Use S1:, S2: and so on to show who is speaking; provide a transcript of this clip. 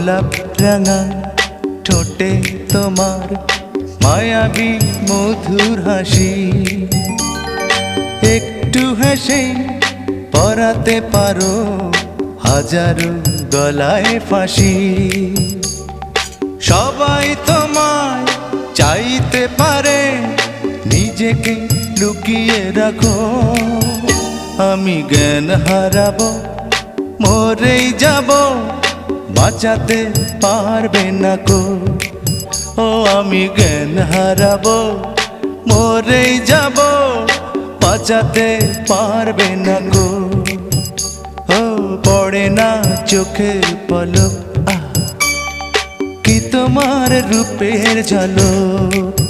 S1: গোলাপ রাঙা ঠোঁটে তোমার মায়াবী মধুর হাসি, একটু হেসে পরাতে পারো হাজারো গলায় ফাঁসি। সবাই তোমায় চাইতে পারে, নিজেকে লুকিয়ে রাখো। আমি জ্ঞান হারাবো, মরেই যাব, বাঁচাতে পারবে না কো। ও আমি জ্ঞান হারাবো, মরেই যাব, বাঁচাতে পারবে না গো। ও পড়ে না চোখের পলক, কি তোমার রূপের ঝলক।